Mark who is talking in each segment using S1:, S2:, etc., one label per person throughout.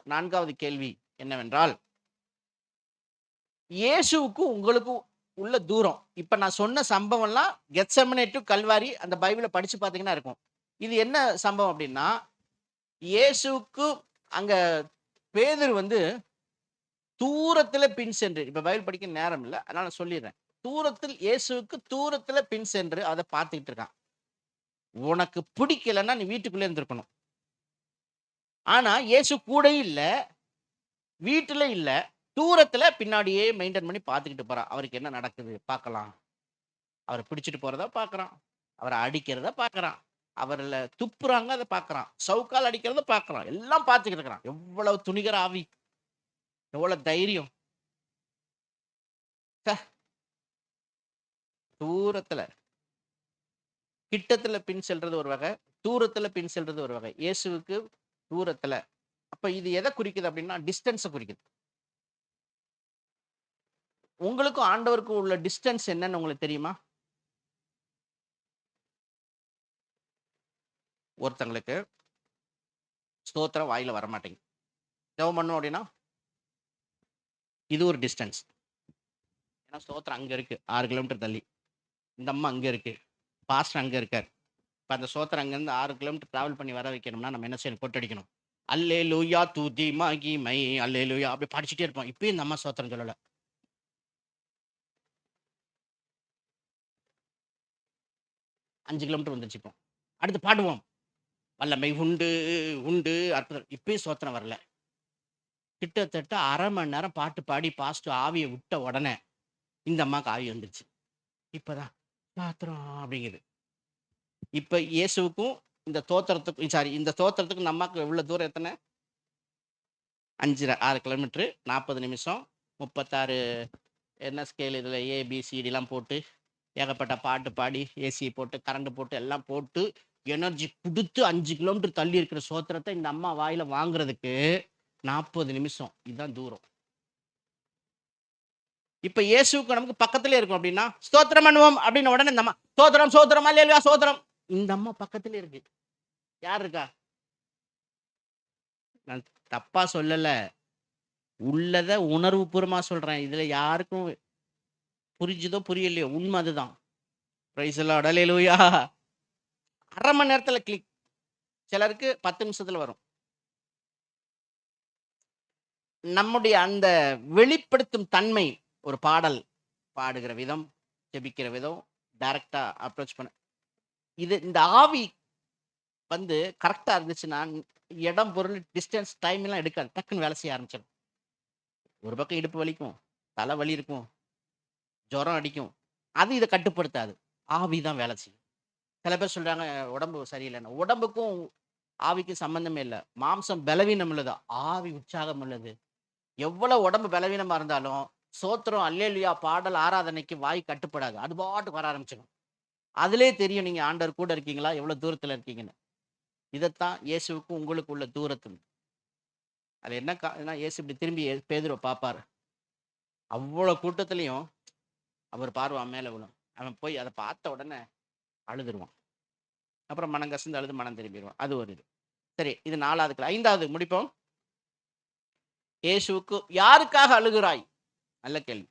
S1: 4வது கேள்வி என்னவென்றால், இயேசுவுக்கும் உங்களுக்கும் உள்ள தூரம். இப்ப நான் சொன்ன சம்பவம்லாம் கெத்செமனே டூ கல்வாரி அந்த பைபிள படிச்சு பார்த்தீங்கன்னா இருக்கும். இது என்ன சம்பவம் அப்டின்னா, இயேசுவுக்கு அங்க பேதுரு வந்து தூரத்தில பின் சென்று, இப்ப பைபிள் படிக்க நேரம் இல்ல. அதனால நான் சொல்லிர்றேன். இயேசுவுக்கு தூரத்தில பின் சென்று அத பார்த்துக்கிட்டு இருக்கான். உனக்கு பிடிக்கலன்னா நீ வீட்டுக்குள்ளே இருந்திருக்கணும். ஆனா இயேசு கூடயும் இல்ல, வீட்டில இல்ல. தூரத்தில பின்னாடியே மெயின்டெயின் பண்ணி பார்த்துக்கிட்டு போறான். அவருக்கு என்ன நடக்குது பார்க்கலாம். அவர பிடிச்சிட்டு போறத பார்க்குறான். அவர அடிக்கிறத பார்க்குறான். அவர்ல துப்புறாங்க அத பார்க்குறான். சவுக்கால் அடிக்கிறத பார்க்குறான். எல்லாம் பார்த்துக்கிட்டு இருக்கிறான். எவ்வளவு துணிகர ஆவி! எவ்வளவு தைரியம்! ச்ச! தூரத்தில, கிட்டத்தில பின் செல்றது ஒரு வகை, தூரத்தில பின் செல்றது ஒரு வகை. இயேசுவுக்கு தூரத்தில. அப்ப இது எத குறிக்குது அப்டின்னா, டிஸ்டன்ஸ குறிக்குது. உங்களுக்கும் ஆண்டவருக்கும் உள்ள டிஸ்டன்ஸ் என்னன்னு உங்களுக்கு தெரியுமா? ஒருத்தங்களுக்கு ஸ்தோத்திரம் வாயில வரமாட்டேங்குது. ஜெபம் பண்ணணும் அப்டின்னா, இது ஒரு டிஸ்டன்ஸ். ஏன்னா ஸ்தோத்திரம் அங்க இருக்கு. 6 கிலோமீட்டர் தள்ளி. இந்த அம்மா அங்க இருக்கு. பாஸ்டர் அங்க இருக்கார். இப்ப அந்த ஸ்தோத்திரம் அங்கருந்து 6 கிலோமீட்டர் டிராவல் பண்ணி வர வைக்கணும்னா, நம்ம என்ன செய்யணும்? கொட்டடிக்கணும். அல்லேலூயா துதி மகிமை அல்லேலூயா அப்டி படிச்சுட்டே இருப்போம். இப்பயும் இந்த அம்மா ஸ்தோத்திரம் சொல்லல. 5 கிலோமீட்டர் வந்துருச்சு இப்போ. அடுத்து பாடுவோம். வல்லமை உண்டு, உண்டு அற்புதம். இப்பயும் ஸ்தோத்திரம் வரல. கிட்டத்தட்ட 1/2 மணி நேரம் பாட்டு பாடி பாஸ்டர் ஆவிய விட்ட உடனே, இந்த அம்மாக்கு ஆவி வந்துருச்சு. இப்பதான் ஸ்தோத்திரம் அப்படிங்குது. இப்ப இயேசுவுக்கும் இந்த ஸ்தோத்திரத்துக்கும் இந்த அம்மாக்கு உள்ள தூரம் எத்தன? 6 கிலோமீட்டர் 40 நிமிஷம் 36 என்ன ஸ்கேல் இதுல ஏபிசிடிலாம் போட்டு ஏகப்பட்ட பாட்டு பாடி ஏசி போட்டு கரண்ட் போட்டு எல்லாம் போட்டு எனர்ஜி குடுத்து 5 கிலோமீட்டர் தள்ளி இருக்கிற ஸ்தோத்திரத்த இந்த அம்மா வாயில வாங்குறதுக்கு 40 நிமிஷம். இதுதான் தூரம். இப்ப இயேசுவுக்கு நமக்கு பக்கத்திலே இருக்கும் அப்படின்னா, ஸ்தோத்திரம் பண்ணுவோம் அப்படின்னு உடனே இந்த அம்மா ஸ்தோத்திரம், ஸ்தோத்திரம், அல்லேலூயா, ஸ்தோத்திரம். இந்த அம்மா பக்கத்திலே இருக்கு. யார் இருக்கா? நான் தப்பா சொல்லல. உள்ளத உணர்வுபூர்வமா சொல்றேன். இதுல யாருக்கும் புரிஞ்சுதோ புரியலையோ உண்மை அதுதான். பிரைஸ் தி லார்ட், அல்லேலூயா. 1/2 மணி நேரத்துல கிளிக். சிலருக்கு 10 நிமிஷத்துல வரும். நம்முடைய அந்த வெளிப்படுத்தும் தன்மை, ஒரு பாடல் பாடுகிற விதம், ஜெபிக்கிற விதம், டைரக்ட்டா அப்ரோச் பண்ண இந்த ஆவி வந்து கரெக்ட்டா இருந்துச்சுன்னா, இடம், பொருள், டிஸ்டன்ஸ், டைம் எல்லாம் எடுக்காது. டக்குன்னு வேலை செய்ய ஆரம்பிச்சிடும். ஒரு பக்கம் இடுப்பு வலிக்கும், தலை வலி இருக்கும், ஜுரம் அடிக்கும். அது இத கட்டுப்படுத்தாது. ஆவி தான் வேலை செய்யும். சில பேர் சொல்றாங்க, உடம்பு சரியில்லன்னு. உடம்புக்கும் ஆவிக்கும் சம்மந்தமே இல்ல. மாம்சம் பலவீனம் உள்ளது. ஆவி உற்சாகம் உள்ளது. எவ்வளவு உடம்பு பலவீனமா இருந்தாலும், ஸ்தோத்திரம், அல்லேலூயா பாடல், ஆராதனைக்கு வாய் கட்டுப்படாது. அது பாட்டுக்கு வர ஆரம்பிச்சிடும். அதிலே தெரியும் நீங்க ஆண்டவர் கூட இருக்கீங்களா, எவ்வளவு தூரத்துல இருக்கீங்கன்னு. இதத்தான் இயேசுவுக்கும் உங்களுக்கு உள்ள தூரத்து. அது என்ன இயேசு இப்படி திரும்பி பேதுருவ பார்ப்பாரு. அவ்வளவு கூட்டத்திலயும் அவர் பார்வை அவன் மேல விழும். அவன் போய் அத பார்த்த உடனே அழுதுருவான். அப்புறம் மனம் கசந்து அழுது மனம் திரும்பிருவான். அது ஒரு இது. சரி, இது 4வது. 5வது முடிப்போம். இயேசுவுக்கு யாருக்காக அழுகிறாய்? நல்ல கேள்வி.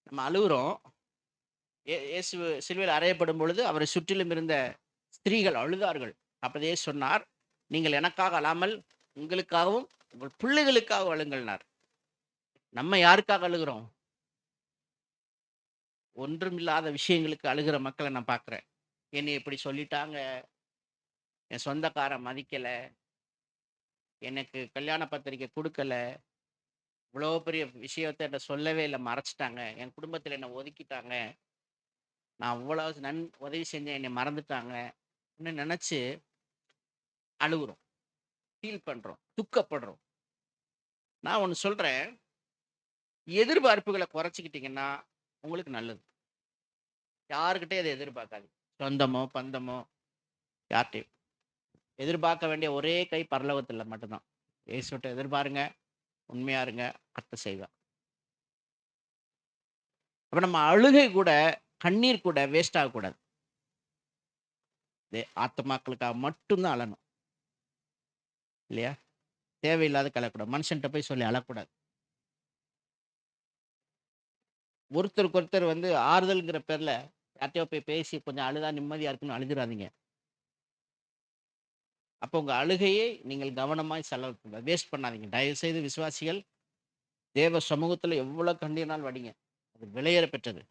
S1: நம்ம அழுகுறோம். இயேசு சிலுவையில் அறையப்படும் பொழுது அவரை சுற்றிலும் இருந்த ஸ்திரீகள் அழுதார்கள். அப்ப இயேசு சொன்னார், நீங்கள் எனக்காக அழாமல் உங்களுக்காகவும் உங்கள் பிள்ளைகளுக்காக அழுங்கள்னார். நம்ம யாருக்காக அழுகிறோம்? ஒன்றுமில்லாத விஷயங்களுக்கு அழுகிற மக்களை நான் பார்க்கிறேன். என்னை இப்படி சொல்லிட்டாங்க, என் சொந்தக்காரன் மதிக்கல, எனக்கு கல்யாண பத்திரிக்கை குடுக்கல, இவ்வளோ பெரிய விஷயத்த என்ட்ட சொல்லவே இல்ல, மறைச்சுட்டாங்க. என் குடும்பத்தில என்ன ஒதுக்கிட்டாங்க. நான் அவ்வளவு உதவி செஞ்சேன், என்னை மறந்துட்டாங்க. நெனச்சு அழுகுறோம். ஃபீல் பண்றோம். துக்கப்படுறோம். நான் ஒண்ணு சொல்றேன். எதிர்பார்ப்புகள குறைச்சுக்கிட்டீங்கன்னா, உங்களுக்கு நல்லது. யார்கிட்டயும் அத எதிர்பார்க்காதீங்க. சொந்தமோ, பந்தமோ யார்ட்டயும். எதிர்பார்க்க வேண்டிய ஒரே கை பரலோகத்தில மட்டும் தான். இயேசுட்ட எதிர்பாருங்க. உண்மையா இருங்க. கர்த்தர் செய்வார். அப்ப நம்ம அழுகை கூட, கண்ணீர் கூட வேஸ்ட் ஆகக்கூடாது. ஆத்துமாக்களுக்காக மட்டும் தான் அழணும். இல்லையா? தேவையில்லாத கலக்கூடாது. மனுஷன்ட்ட போய் சொல்லி அழக்கூடாது. ஒருத்தருக்கு ஒருத்தர் வந்து ஆறுதல்ங்கிற பேர்ல யார்ட்டயோ போய் பேசி கொஞ்சம் அழுதா நிம்மதியா இருக்குன்னு அழுதுறாதீங்க. அப்போ உங்க அழுகையை நீங்கள் கவனமாய் வேஸ்ட் பண்ணாதீங்க. தயவுசெய்து விசுவாசிகள் தேவ சமூகத்துல எவ்வளவு கண்ணீர்னாலும் வடிங்க. அது விலையேற பெற்றது.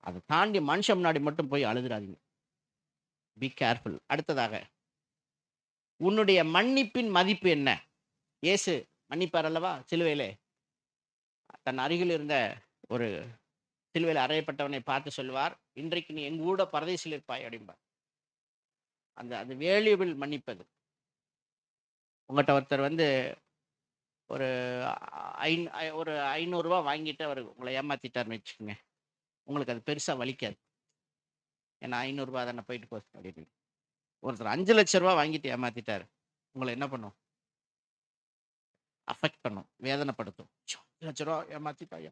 S1: அத தாண்டி மனுஷன் முன்னாடி மட்டும் போய் அழுதுறாதீங்க. Be careful. அடுத்ததாக, உன்னுடைய மன்னிப்பின் மதிப்பு என்ன? இயேசு மன்னிப்பார் அல்லவா சிலுவையிலே. தன் அருகில் இருந்த ஒரு சிலுவையில அறையப்பட்டவனை பார்த்து சொல்லுவார், இன்றைக்கு நீ எங்கூட பரதீசில் இருப்பாய் அப்படிம்பார். அந்த அது வேல்யூபிள் மன்னிப்பது. உங்கட்ட ஒருத்தர் வந்து ஒரு ஒரு ரூ. 500 வாங்கிட்டு அவரு உங்கள ஏமாத்திட்டாருன்னு வச்சுக்கோங்க. உங்களுக்கு அது பெருசா வலிக்காது. ஏன்னா ரூ. 500 தானே போயிட்டு போகுது அப்படின்னு. ஒருத்தர் ரூ. 5,00,000 வாங்கிட்டு ஏமாத்திட்டாரு. உங்கள என்ன பண்ணும்? அஃபெக்ட் பண்ணும். வேதனைப்படுத்தும். ச்சோ! ரூ. 5,00,000 ஏமாத்திட்டாயா?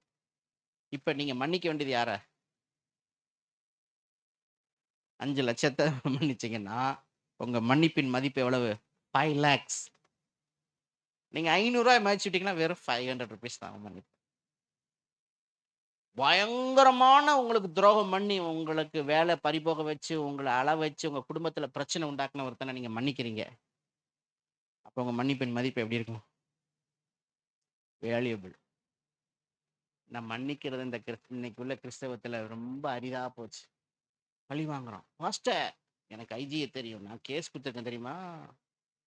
S1: இப்ப நீங்க மன்னிக்க வேண்டியது யார? 5,00,000 மன்னிச்சீங்கன்னா, உங்க மன்னிப்பின் மதிப்பு எவ்வளவு? 5,00,000. நீங்க ரூ. 500 மன்னிச்சுட்டீங்கன்னா, வெறும் ₹500 தான் மன்னிப்பு. பயங்கரமான உங்களுக்கு துரோகம் பண்ணி, உங்களுக்கு வேலை பறிபோக வச்சு, உங்கள அழ வச்சு, உங்க குடும்பத்தில பிரச்சனை உண்டாக்குன ஒருத்தன நீங்க மன்னிக்கிறீங்க. அப்ப உங்க மன்னிப்பின் மதிப்பு எப்படி இருக்கும்? வேல்யூபிள். நான் மன்னிக்கிறது இந்த இன்னைக்கு உள்ள கிறிஸ்தவத்தில ரொம்ப அரிதா போச்சு. பழி வாங்குறோம். பாஸ்டர் எனக்கு ஐஜிய தெரியும். நான் கேஸ் குடுத்துருக்கேன் தெரியுமா?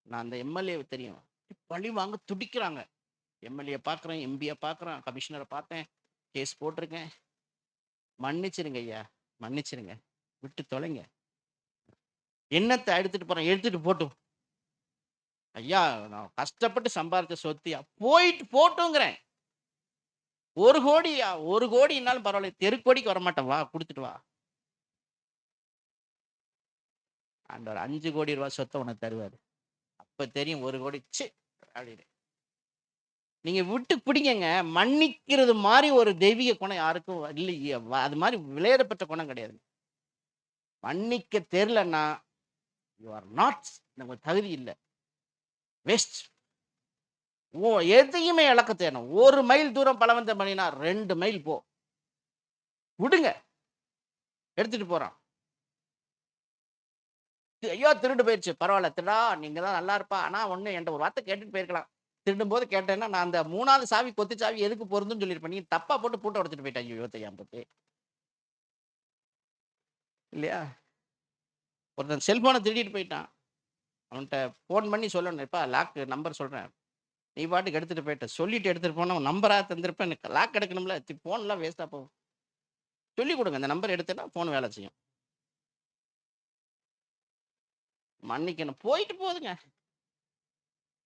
S1: நான் அந்த எம்எல்ஏவ தெரியும். பழி வாங்க துடிக்கிறாங்க. எம்எல்ஏ பார்க்குறேன், எம்பிய பார்க்குறேன், கமிஷனர பார்த்தேன், கேஸ் போட்டிருக்கேன். மன்னிச்சிருங்க ஐயா. மன்னிச்சிருங்க. விட்டு தொலைங்க. என்னத்த எடுத்துட்டு போறேன்? எடுத்துட்டு போட்டும். ஐயா நான் கஷ்டப்பட்டு சம்பாரிச்ச சொத்துயா. போயிட்டு போட்டுங்கிறேன். 1,00,00,000 1,00,00,000னாலும் பரவாயில்ல. தெருக்கோடிக்கு வரமாட்டேன். வா குடுத்துட்டு வா. ஆண்டவர் ரூ. 5,00,00,000 சொத்த உனக்கு தருவாரு. அப்ப தெரியும் 1,00,00,000 ச்சீ அப்படின்னு. நீங்க விட்டு பிடிங்கங்க. மன்னிக்கிறது மாரி ஒரு தெய்வீக குணம் யாருக்கும் இல்லையே. அது மாரி விலையேறப்பட்ட குணம் கிடையாது. மன்னிக்க தெரியலன்னா, யூ ஆர் நாட் நமக்கு தகுதி இல்ல. வேஸ்ட். எதையுமே இழக்க தேணும். 1 மைல் தூரம் பலவந்தம் பண்ணினா 2 மைல் போ. விடுங்க. எடுத்துட்டு போறான். ஐயோ! திருடு போயிருச்சு. பரவால்ல. திருடா நீங்க தான் நல்லா இருப்பா. ஆனா ஒண்ணு என்ட்ட ஒரு வார்த்தை கேட்டுட்டு போயிருக்கலாம். திருடும்போது கேட்டேன்னா, நான் அந்த 3வது சாவி கொத்து சாவி எதுக்கு பொருந்தும்னு சொல்லியிருப்பேன். நீ தப்பா போட்டு பூட்ட உடைச்சுட்டு போயிட்ட. ஐயோ! தெரியாம போட்டு. இல்லையா? ஒருத்தன் செல்ஃபோன திருடிட்டு போயிட்டான். அவன்ட்ட ஃபோன் பண்ணி சொல்லணும். எப்பா லாக் நம்பர் சொல்றேன். நீ பாட்டுக்கு எடுத்துட்டு போயிட்ட. சொல்லிட்டு எடுத்துட்டு போனா உன் நம்பரா தந்திருப்பேன். எனக்கு லாக் எடுக்கணும்ல. ஃபோன்லாம் வேஸ்ட்டா போகும். சொல்லிக் குடுங்க. இந்த நம்பர் எடுத்தேன்னா ஃபோன் வேலை செய்யும். மன்னிக்கணும். போயிட்டு போதுங்க.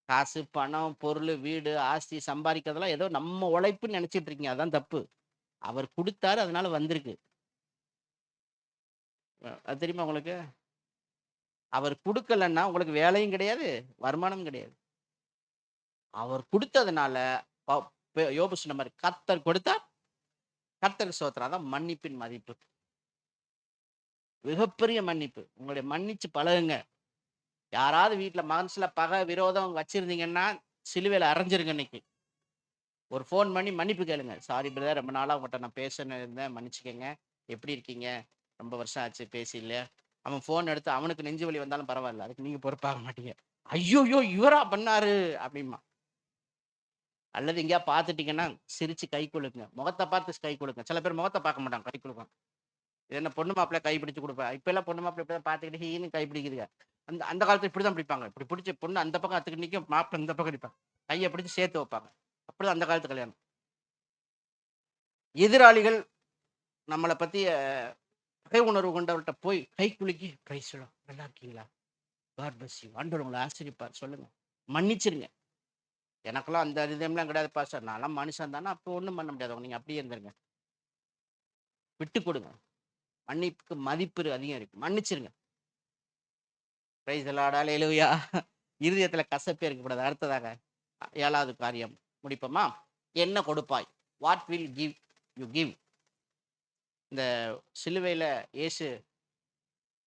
S1: காசு, பணம், பொருளு, வீடு, ஆஸ்தி சம்பாரிக்கிறதெல்லாம் ஏதோ நம்ம உழைப்புன்னு நெனச்சுட்டு இருக்கீங்க. அதான் தப்பு. அவர் குடுத்தாரு. அதனால வந்திருக்கு. அது தெரியுமா உங்களுக்கு? அவர் குடுக்கலன்னா உங்களுக்கு வேலையும் கிடையாது, வருமானமும் கிடையாது. அவர் குடுத்ததுனால ப பெ யோபு சொன்ன மாரி கர்த்தர் கொடுத்தார், கர்த்தருக்கு ஸ்தோத்திரம். அதான் மன்னிப்பின் மதிப்பு. மிகப்பெரிய மன்னிப்பு. உங்களுடைய மன்னிச்சு பழகுங்க. யாராவது வீட்ல மனசுல பகை, விரோதம் வச்சிருந்தீங்கன்னா, சிலுவையில அறைஞ்சிருங்க இன்னைக்கு. ஒரு ஃபோன் பண்ணி மன்னிப்பு கேளுங்க. சாரி பிரதர் ரொம்ப நாளா உங்கட்ட நான் பேசன்னு இருந்தேன். மன்னிச்சுக்கங்க. எப்படி இருக்கீங்க? ரொம்ப வருஷம் ஆச்சு பேசி இல்ல. அவன் ஃபோன் எடுத்து அவனுக்கு நெஞ்சு வலி வந்தாலும் பரவால்ல. அதுக்கு நீங்க பொறுப்பாக மாட்டீங்க. ஐய்யய்யோ! இவரா பண்ணாரு? அப்படிம்பான். அல்லது எங்கேயா பார்த்துட்டீங்கன்னா, சிரிச்சு கை குலுக்குங்க. முகத்த பார்த்து கை குலுக்குங்க. சில பேர் முகத்த பார்க்க மாட்டாங்க. கை குலுக்குவாங்க. இது என்ன பொண்ணு மாப்பிள்ளை கை பிடிச்சு குடுப்பேன். இப்பல்லாம் பொண்ணு மாப்பிள்ளை இப்படிதான் பார்த்துக்கிட்டு ஹீன்னு கை பிடிக்குதுங்க. அந்த அந்த காலத்துல இப்படிதான் பிடிப்பாங்க. இப்படி பிடிச்சு பொண்ணு அந்த பக்கம் அத்துக்கிட்டு நிக்கும். மாப்பிள்ளை இந்த பக்கம் நிப்பாங்க. கைய பிடிச்சு சேர்த்து வைப்பாங்க. அப்படிதான் அந்த காலத்து கல்யாணம். எதிராளிகள் நம்மள பத்தி பகை உணர்வு கொண்டவர்ட்ட போய் கை குலுக்கி, பிரைஸ் தி லார்ட் நல்லா இருக்கீங்களா? God bless you. ஆண்டவர் உங்கள ஆசீர்வதிப்பார் சொல்லுங்க. மன்னிச்சிருங்க. எனக்கெல்லாம் அந்த இதெல்லாம் கிடையாது பாஸ்டர். நான்லாம் மனுஷன் தானே. அப்போ ஒண்ணும் பண்ண முடியாது. நீங்க அப்படியே இருந்துருங்க. விட்டு கொடுங்க. மன்னிப்புக்கு மதிப்பு அதிகம் இருக்கு. மன்னிச்சிருங்க. Praise the Lord alleluia. இருதயத்துல கசப்பே இருக்கக்கூடாது. அடுத்ததாக 7வது காரியம் முடிப்போமா? என்ன கொடுப்பாய்? What will give you give? இந்த சிலுவையில இயேசு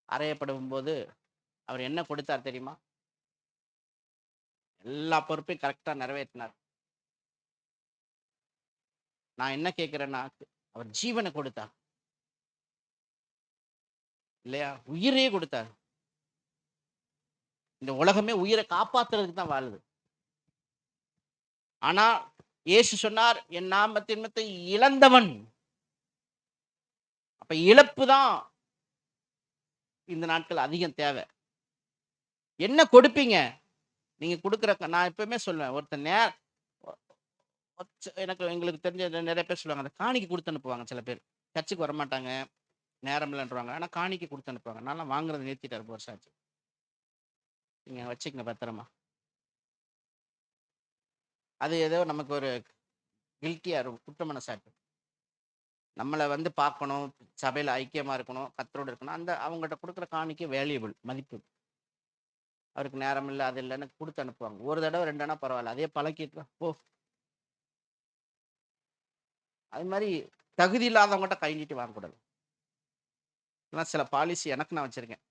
S1: அறையப்படும்போது அவர் என்ன கொடுத்தார் தெரியுமா? எல்லா பொறுப்பையும் கரெக்டா நிறைவேற்றினார். நான் என்ன கேட்கிறேன்னா, அவர் ஜீவனை கொடுத்தார் இல்லையா? உயிரையே கொடுத்தார். இந்த உலகமே உயிரை காப்பாத்துறதுக்கு தான் வாழுது. ஆனா இயேசு சொன்னார், என் நாமத்தின் நிமித்தம் இழந்தவன். அப்ப இழப்பு தான் இந்த நாட்கள் அதிகம் தேவை. என்ன கொடுப்பீங்க? நீங்க கொடுக்குற நான் எப்பவுமே சொல்லுவேன், ஒருத்தர் எங்களுக்கு தெரிஞ்ச நிறைய பேர் சொல்லுவாங்க, அந்த காணிக்கை கொடுத்து அனுப்புவாங்க. சில பேர் சர்ச்சுக்கு வரமாட்டாங்க, நேரம் இல்லைன்றவாங்க, ஆனா காணிக்கை கொடுத்து அனுப்புவாங்க. நான்லாம் வாங்குறது நிறுத்திட்டார், 2 வருஷம் ஆச்சு. நீங்க வச்சுக்கங்க பத்திரமா. அது ஏதோ நமக்கு ஒரு கில்ட்டியா இருக்கும், குற்ற மனசாட்சி. நம்மளை வந்து பார்க்கணும், சபையில ஐக்கியமா இருக்கணும், கர்த்தரோட இருக்கணும். அந்த அவங்ககிட்ட கொடுக்குற காணிக்கை வேல்யூபிள், மதிப்பு. அவருக்கு நேரம் இல்லை, அது இல்லைன்னு கொடுத்து அனுப்புவாங்க. ஒரு தடவை 2 தடவை பரவாயில்ல, அதே பழக்கிட்டு போ. அது மாதிரி தகுதி இல்லாதவங்ககிட்ட கை நீட்டி வாங்கக்கூடாது. ஆனால் சில பாலிசி எனக்கு நான் வச்சிருக்கேன்.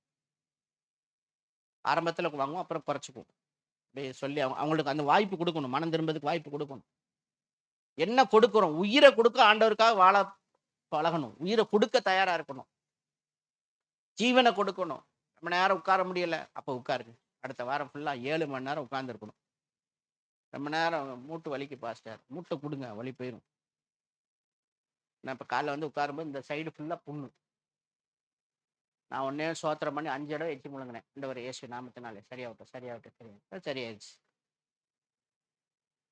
S1: ஆரம்பத்தில் வாங்குவோம், அப்புறம் குறைச்சிக்குவோம். அப்படியே சொல்லி அவங்களுக்கு அந்த வாய்ப்பு கொடுக்கணும், மனம் திரும்பதுக்கு வாய்ப்பு கொடுக்கணும். என்ன கொடுக்குறோம்? உயிரை கொடுக்க ஆண்டவருக்காக வாழ பழகணும். உயிரை கொடுக்க தயாரா இருக்கணும். ஜீவனை கொடுக்கணும். ரொம்ப நேரம் உட்கார முடியல, அப்போ உட்காருங்க. அடுத்த வாரம் ஃபுல்லா 7 மணி நேரம் உட்கார்ந்து இருக்கணும். ரொம்ப நேரம் மூட்டு வலிக்கு பாஸ்டர், மூட்டை கொடுங்க, வலி போயிடும். நான் இப்போ காலைல வந்து உட்காரும்போது இந்த சைடு ஃபுல்லா புண்ணு. நான் உடனே சோத்திரம் பண்ணி 5 தடவை எச்சி முழுங்கினேன். இந்த ஒரு இயேசு நாமத்தினாலே சரியாகட்டும், சரியாகட்டும், சரியாகட்டும். சரியாயிடுச்சு.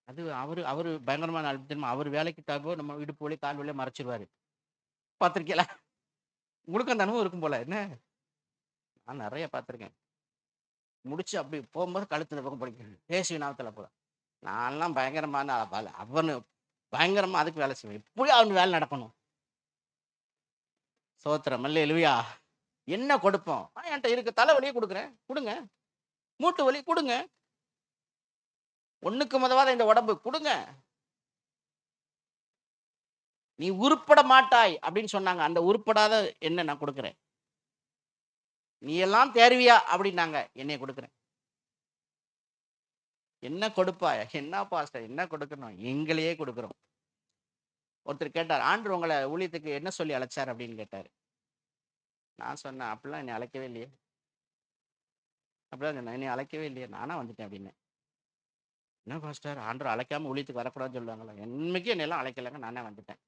S1: அது அவரு பயங்கரமான அற்புதமா, அவர் வேலைக்கு தாக்கோ நம்ம இடுப்பு வலி, கால் வலியை மறைச்சிருவாரு. பார்த்துருக்கீங்களா? உங்களுக்கு அந்த அனுபவம் இருக்கும் போல என்ன? நான் நிறைய பார்த்துருக்கேன். முடிச்சு அப்படி போகும்போது கழுத்துல பக்கம் படிக்கணும், இயேசு நாமத்துல போல. நான்லாம் பயங்கரமான அவனு பயங்கரமா அதுக்கு வேலை செய்வேன். எப்படியும் அவன் வேலை நடக்கணும். சோத்திரம் அல்லேலூயா. என்ன கொடுப்போம்? என்கிட்ட இருக்க தலைவலியே கொடுக்குறேன், கொடுங்க. மூட்டு வலி கொடுங்க. ஒண்ணுக்கு முதவாத இந்த உடம்பு கொடுங்க. நீ உருப்பட மாட்டாய் அப்படின்னு சொன்னாங்க. அந்த உருப்படாத என்ன நான் கொடுக்குறேன். நீ எல்லாம் தேர்வியா அப்படின்னாங்க, என்னைய கொடுக்குறேன். என்ன கொடுப்பாய்? என்ன பாஸ்டர் என்ன கொடுக்கணும்? எங்களையே கொடுக்குறோம். ஒருத்தர் கேட்டார், ஆண்டவர் உங்களை ஊழியத்துக்கு என்ன சொல்லி அழைச்சார் அப்படின்னு கேட்டார். நான் சொன்னேன், அப்படிலாம் என்னை அழைக்கவே இல்லையே. அப்படிதான் சொன்னேன், என்னை அழைக்கவே இல்லையே, நானா வந்துட்டேன் அப்படின்னு. என்ன பாஸ்டர், ஆண்டவர் அழைக்காம ஊழியத்துக்கு வரக்கூடாதுன்னு சொல்லுவாங்களா? என்னைக்கும் என்னெல்லாம் அழைக்கலங்க, நானே வந்துட்டேன்.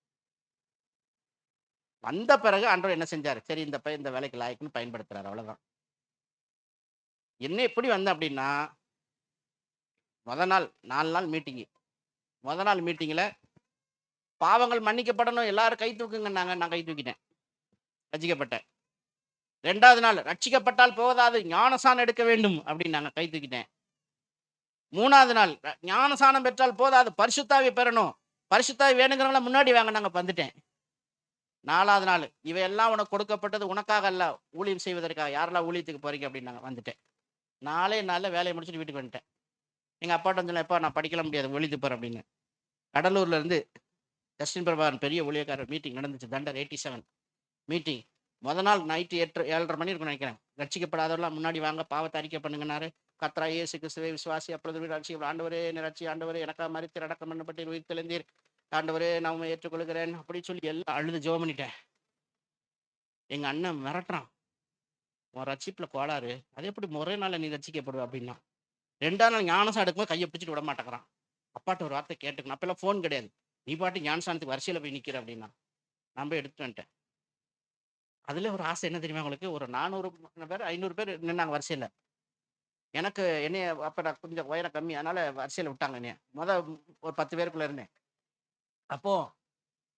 S1: வந்த பிறகு ஆண்டவர் என்ன செஞ்சாரு? சரி, இந்த பையன் இந்த வேலைக்கு லாய்க்குன்னு பயன்படுத்துறாரு, அவ்வளவுதான். என்ன எப்படி வந்தேன் அப்படின்னா, நாள் 4 நாள் மீட்டிங்கு. நாள் மீட்டிங்ல பாவங்கள் மன்னிக்கப்படணும், எல்லாரும் கை தூக்குங்கன்னாங்க. நான் கை தூக்கிட்டேன், ரட்சிக்கப்பட்டேன். 2வது நாள் ரட்சிக்கப்பட்டால் போதாது, ஞானசானம் எடுக்க வேண்டும் அப்படின்னாங்க, கை தூக்கிட்டேன். 3வது நாள் ஞானசானம் பெற்றால் போதாது, பரிசுத்தாவி பெறணும், பரிசுத்தாவி வேணுங்கிறவங்கள முன்னாடி வாங்க, நாங்க வந்துட்டேன். 4வது நாள் இவையெல்லாம் உனக்கு கொடுக்கப்பட்டது உனக்காக அல்ல, ஊழியம் செய்வதற்காக, யாரெல்லாம் ஊழியத்துக்கு போறீங்க அப்படின்னாங்க, வந்துட்டேன். 4 நாள்ல வேலையை முடிச்சுட்டு வீட்டுக்கு வந்துட்டேன். எங்க அப்பாட்ட சொன்னேன், எப்பா நான் படிக்கல முடியாது, ஊழியத்துக்கு போறேன் அப்படின்னு. கடலூர்ல இருந்து ஜஸ்டின் பிரபாகரன் பெரிய ஊழியக்காரர் மீட்டிங் நடந்துச்சு, தண்டர் 87 மீட்டிங். நாள் நைட்டு 7:30 மணி இருக்கும் நினைக்கிறேன். ரட்சிக்கப்படாதவரெல்லாம் முன்னாடி வாங்க, பாவத்தை அறிக்கை பண்ணுங்கன்னாரு. கர்த்தராகிய இயேசு கிறிஸ்துவை விசுவாசி, அப்பொழுது ரட்சிக்கப்பட. ஆண்டவரே என்னை ரட்சி, ஆண்டவரே எனக்காக மரித்து அடக்கம் பண்ணப்பட்டு உயிர் தெளிந்தீர், ஆண்டவரே நான் உம்மை ஏற்றுக்கொள்கிறேன் அப்படின்னு சொல்லி எல்லாம் அழுது ஜெபம் பண்ணிட்டேன். எங்க அண்ணன் மிரட்டுறான், உன் ரட்சிப்புல கோளாறு, அது எப்படி ஒரே நாள்ல நீ ரட்சிக்கப்படுவ அப்படின்னா. 2வது நாள் ஞானசானம் எடுக்கும்போது கையை பிடிச்சிட்டு விட மாட்டேங்கிறான். அப்பாட்ட ஒரு வார்த்தை கேட்டுக்கணும், அப்பெல்லாம் ஃபோன் கிடையாது. நீ பாட்டு ஞானசானத்துக்கு வரிசையில போய் நிக்கிற அப்படின்னா. நான் போய் எடுத்துட்டு வந்துட்டேன். அதுல ஒரு ஆசை என்ன தெரியுமா உங்களுக்கு? ஒரு 400 பேர் 500 பேர் நின்னாங்க வரிசையில. எனக்கு என்னைய அப்ப நான் கொஞ்சம் உயரம் கம்மி, அதனால வரிசையில விட்டாங்க என்னைய. ஒரு 10 பேருக்குள்ள இருந்தேன். அப்போ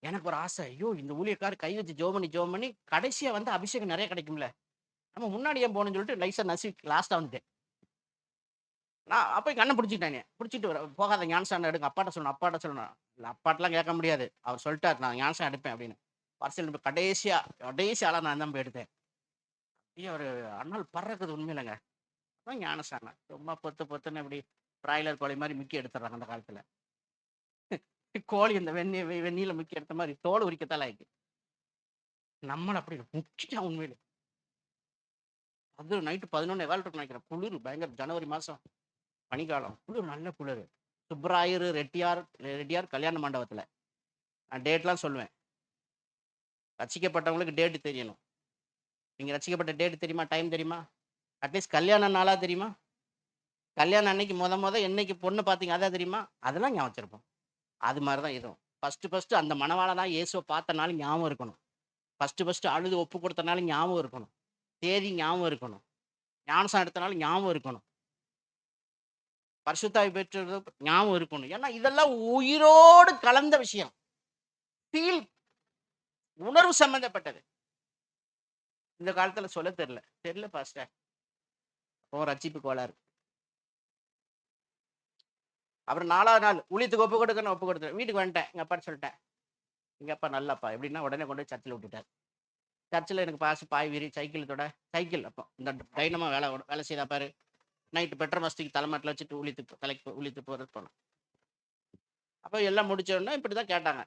S1: எனக்கு ஒரு ஆசை, ஐயோ இந்த ஊழியக்காரர் கை வச்சு ஜெபம் பண்ணி கடைசியா வந்து அபிஷேகம் நிறைய கிடைக்கும்ல, நம்ம முன்னாடி ஏன் போகணும்னு சொல்லிட்டு லைசா நசி லாஸ்டா வந்துட்டேன். நான் அப்போ எங்க அண்ணன் பிடிச்சிட்டானே, பிடிச்சிட்டு போகாத ஞானசானம் எடுங்க, அப்பாட்ட சொல்லணும். இல்லை அப்பாட்டெல்லாம் கேட்க முடியாது, அவர் சொல்லிட்டார் நான் ஞானசானம் எடுப்பேன் அப்படின்னு. வரிசையில் கடைசி ஆளா நான் தான் போய் எடுத்தேன். ஐயோ ஒரு அண்ணால் பறக்குது உண்மையிலங்க. அதான் ஞானசானம். சும்மா பொத்துன்னு இப்படி பிராய்லர் கோழி மாதிரி முக்கி எடுத்துடுறாங்க அந்த காலத்துல. கோழி இந்த வெந்நீல முக்கி எடுத்த மாதிரி தோல் உரிக்கத்தால ஆயிருக்கு. நம்மள அப்படி முக்கிட்டான் உண்மையில. அது நைட்டு 11 இருக்கும் நினைக்கிறேன், குளிர் பயங்கர, ஜனவரி மாசம். பனிக்காலம் குளிர், நல்ல குளிர். சுப்பராயர் ரெட்டியார் ரெட்டியார் கல்யாண மண்டபத்துல நான் டேட்லாம் சொல்லுவேன். ரசிக்கப்பட்டவங்களுக்கு டேட் தெரியணும். நீங்க ரசிக்கப்பட்ட டேட் தெரியுமா? டைம் தெரியுமா? அட்லீஸ்ட் கல்யாண நாளா தெரியுமா? கல்யாணம் அன்னைக்கு முத என்னைக்கு பொண்ணு பார்த்தீங்க அதான் தெரியுமா? அதெல்லாம் ஞாபகம் வச்சிருப்போம். அது மாதிரி தான் இதுவும். ஃபர்ஸ்ட் அந்த மணவாளனா இயேசுவ பார்த்த நாள் ஞாபகம் இருக்கணும். ஃபர்ஸ்ட் அழுது ஒப்பு கொடுத்த நாள் ஞாபகம் இருக்கணும். தேதி ஞாபகம் இருக்கணும். ஞானஸ்நானம் எடுத்த நாள் ஞாபகம் இருக்கணும். பரிசுத்தாவி பெற்றது ஞாபகம் இருக்கணும். ஏன்னா இதெல்லாம் உயிரோடு கலந்த விஷயம். ஃபீல், உணர்வு சம்பந்தப்பட்டது. இந்த காலத்துல சொல்ல தெரியல பாஸ்டர். அப்போ ரட்சிப்பு கோளாறு. அப்புறம் 4வது நாள் ஊழியத்துக்கு ஒப்பு கொடுத்துட்டேன். வீட்டுக்கு வந்துட்டேன். எங்க அப்பாட்ட சொல்லிட்டேன். எங்க அப்பா நல்லப்பா எப்படின்னா உடனே கொண்டு போய் சர்ச்சில் விட்டுட்டார். சர்ச்சில் எனக்கு பாசு பாய் வீரி சைக்கிள் அப்போ இந்த டைனமா வேலை செய்தா பாரு. நைட்டு பெட்ரோல் மஸ்திக்கு தலைமாட்டில் வச்சுட்டு ஊழியத்துக்கு போகிறது போனோம். அப்போ எல்லாம் முடிச்ச உடனே இப்படி தான் கேட்டாங்க,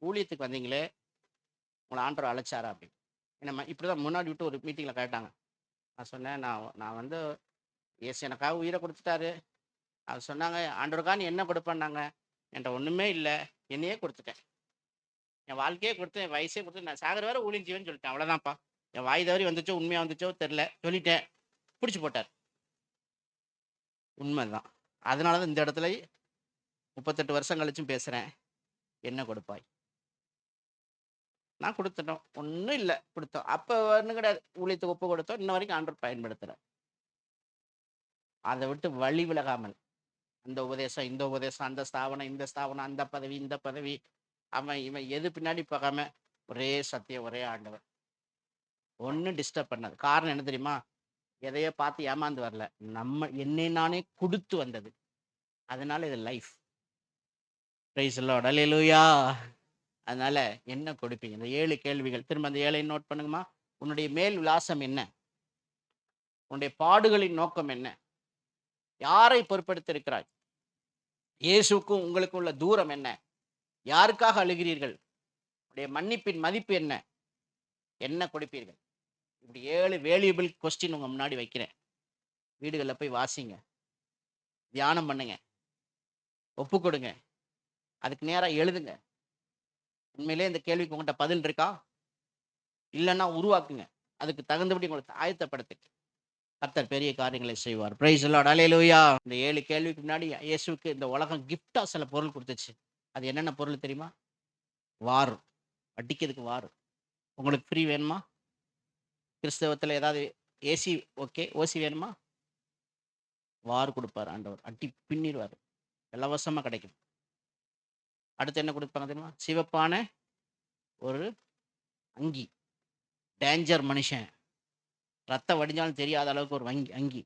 S1: ஊழியத்துக்கு வந்தீங்களே உங்களை ஆண்டவர் அழைச்சாரா அப்படின்னு. என்ன இப்படி தான் முன்னாடி விட்டு ஒரு மீட்டிங்கில் கேட்டாங்க. நான் சொன்னேன், நான் வந்து ஏசு எனக்காக உயிரை கொடுத்துட்டாரு. அது சொன்னாங்க, ஆண்டவருக்கா நீ என்ன கொடுப்பேன்னாங்க. என்கிட்ட ஒன்றுமே இல்லை, என்னையே கொடுத்துட்டேன். என் வாழ்க்கையே கொடுத்து, என் வயசே கொடுத்து, நான் சாகர வேற ஊழியம் செய்வேன்னு சொல்லிட்டேன். அவ்வளோதான்ப்பா. என் வாய் தவறி வந்துச்சோ உண்மையாக வந்துச்சோ தெரில, சொல்லிட்டேன். பிடிச்சி போட்டார். உண்மைதான். அதனால தான் இந்த இடத்துல 38 வருஷம் கழிச்சும் பேசுகிறேன். என்ன கொடுப்பாய்? நான் கொடுத்துட்டோம், ஒன்றும் இல்லை, கொடுத்தோம். அப்போ ஒன்றும் கிடையாது, ஊழியத்துக்கு ஒப்பு கொடுத்தோம். இன்ன வரைக்கும் ஆண்டவர் பயன்படுத்துகிறேன். அதை விட்டு வழி விலகாமல் அந்த உபதேசம் இந்த உபதேசம், அந்த ஸ்தாபனம் இந்த ஸ்தாபனம், அந்த பதவி இந்த பதவி, அவன் இவன் எது பின்னாடி பார்க்காம ஒரே சத்தியம், ஒரே ஆண்டவர். ஒன்றும் டிஸ்டர்ப் பண்ணாது. காரணம் என்ன தெரியுமா? எதையோ பார்த்து ஏமாந்து வரல, நம்ம என்னை நானே கொடுத்து வந்தது. அதனால இது life. Praise the Lord. Alleluia. அதனால என்ன கொடுப்பீங்க? இந்த 7 கேள்விகள் திரும்ப அந்த 7 நோட் பண்ணுங்கம்மா. உன்னுடைய மேல் விலாசம் என்ன? உன்னுடைய பாடுகளின் நோக்கம் என்ன? யாரை பொறுப்படுத்திருக்கிறாய்? இயேசுக்கும் உங்களுக்கும் உள்ள தூரம் என்ன? யாருக்காக அழுகிறீர்கள்? உடைய மன்னிப்பின் மதிப்பு என்ன? என்ன கொடுப்பீர்கள்? இப்படி 7 வேல்யூபிள் கொஸ்டின் உங்க முன்னாடி வைக்கிறேன். வீடுகளில் போய் வாசிங்க, தியானம் பண்ணுங்க, ஒப்பு கொடுங்க, அதுக்கு நேராக எழுதுங்க. உண்மையிலே இந்த கேள்விக்கு உங்கள்கிட்ட பதில் இருக்கா? இல்லைன்னா உருவாக்குங்க. அதுக்கு தகுந்தபடி உங்களுக்கு ஆயத்தப்படுத்து. கர்த்தர் பெரிய காரியங்களை செய்வார். Praise the Lord. அல்லேலூயா. இந்த 7 கேள்விக்கு முன்னாடி இயேசுவுக்கு இந்த உலகம் கிஃப்டா சில பொருள் கொடுத்துச்சு. அது என்னென்ன பொருள் தெரியுமா? வார், அடிக்கிறதுக்கு வார். உங்களுக்கு ஃப்ரீ வேணுமா? கிறிஸ்தவத்தில் ஏதாவது ஏசி ஓகே, ஓசி வேணுமா? வார் கொடுப்பார் ஆண்டவர், அடி பின்னிடுவார், இலவசமாக கிடைக்கும். அடுத்து என்ன கொடுப்பாங்க தெரியுமா? சிவப்பான ஒரு அங்கி, டேஞ்சர் மனுஷன், ரத்தம் வடிஞ்சாலும் தெரியாத அளவுக்கு ஒரு அங்கி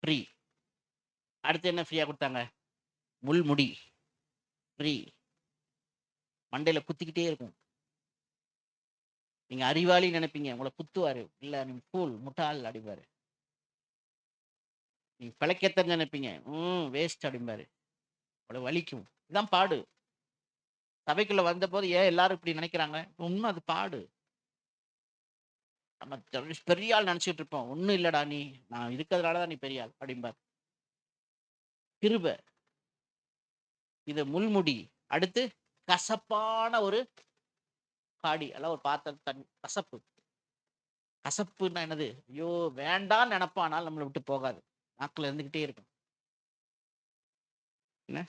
S1: ஃப்ரீ. அடுத்து என்ன ஃப்ரீயாக கொடுத்தாங்க? முள்முடி ஃப்ரீ. மண்டையில் குத்திக்கிட்டே இருக்கும். நீங்கள் அறிவாளி நினைப்பீங்க, உங்களை குத்துவார். இல்லை நீங்கள் ஃபூல், முட்டாள் அடிப்பார். நீங்கள் பிழைக்கத்த நினைப்பீங்க, வேஸ்ட் அடிப்பார். அவ்வளோ வலிக்கும். இதுதான் பாடு. சபைக்குள்ள வந்த போது ஏன் எல்லாரும் இப்படி நினைக்கிறாங்க? உண்மை, அது பாடு. நம்ம பெரிய ஆள் நினைச்சிட்டு இருப்போம். ஒன்றும் இல்லடா, நீ நான் இருக்கிறதுனால தான் நீ பெரிய ஆள் அப்படிம்பார். கிருபை. இது முள்முடி. அடுத்து கசப்பான ஒரு காடி, எல்லாம் ஒரு பாத்திரம் தண்ணி. கசப்புன்னா என்னது? ஐயோ வேண்டான்னு நினைப்பானால் நம்மளை விட்டு போகாது, நாக்கில் இருந்துகிட்டே இருக்கும். என்ன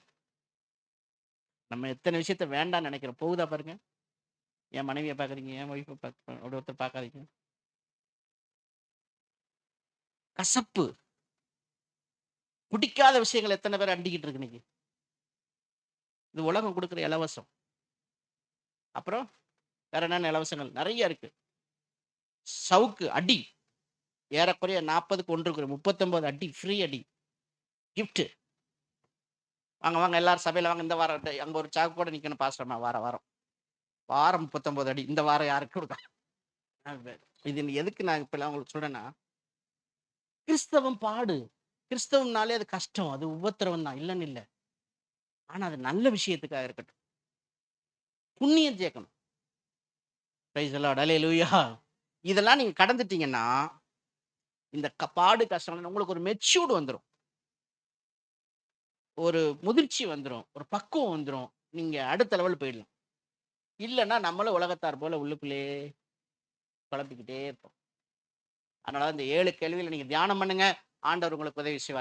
S1: நம்ம எத்தனை விஷயத்த வேண்டாம்னு நினைக்கிறோம், போகுதா பாருங்க. என் மனைவியை பார்க்குறீங்க, என் ஒய்ஃபை ஒருத்தர் பார்க்காதீங்க. கசப்பு, பிடிக்காத விஷயங்கள் எத்தனை பேர் அண்டிக்கிட்டு இருக்கு இன்னைக்கு. இது உலகம் கொடுக்குற இலவசம். அப்புறம் வேற என்னென்ன இலவசங்கள்? நிறைய இருக்கு. சவுக்கு அடி, ஏறக்குறைய 40க்கு 1 39 அடி, ஃப்ரீ அடி, கிஃப்ட். வாங்க வாங்க எல்லாரும் சபையில் வாங்க, இந்த வாரம் அங்கே ஒரு சாக்கு கூட நிற்கணும் பாஸ்டர்மா, வாரம் 39 அடி. இந்த வாரம் யாருக்கு கொடுக்க? இது எதுக்கு நான் இப்போ உங்களுக்கு சொல்றேன்னா, கிறிஸ்தவம் பாடு. கிறிஸ்தவம்னாலே அது கஷ்டம், அது உபத்திரவம் தான், இல்லைன்னு இல்லை. ஆனா அது நல்ல விஷயத்துக்காக இருக்கட்டும், புண்ணியம் சேர்க்கணும். Praise the Lord. அல்லேலூயா. இதெல்லாம் நீங்க கடந்துட்டீங்கன்னா இந்த பாடு கஷ்டம் உங்களுக்கு ஒரு மெச்சூர்டு வந்துடும். ஒரு முதிர்ச்சி வந்துரும். ஒரு பக்குவம் வந்துரும். நீங்க அடுத்த லெவல் போயிடலாம். இல்லன்னா நம்மளும் உலகத்தார் போல உள்ளுக்குள்ளேயே குழப்பிக்கிட்டே இருப்போம். அதனால இந்த 7 கேள்வியில நீங்க தியானம் பண்ணுங்க. ஆண்டவர் உங்களுக்கு உதவி செய்வார்.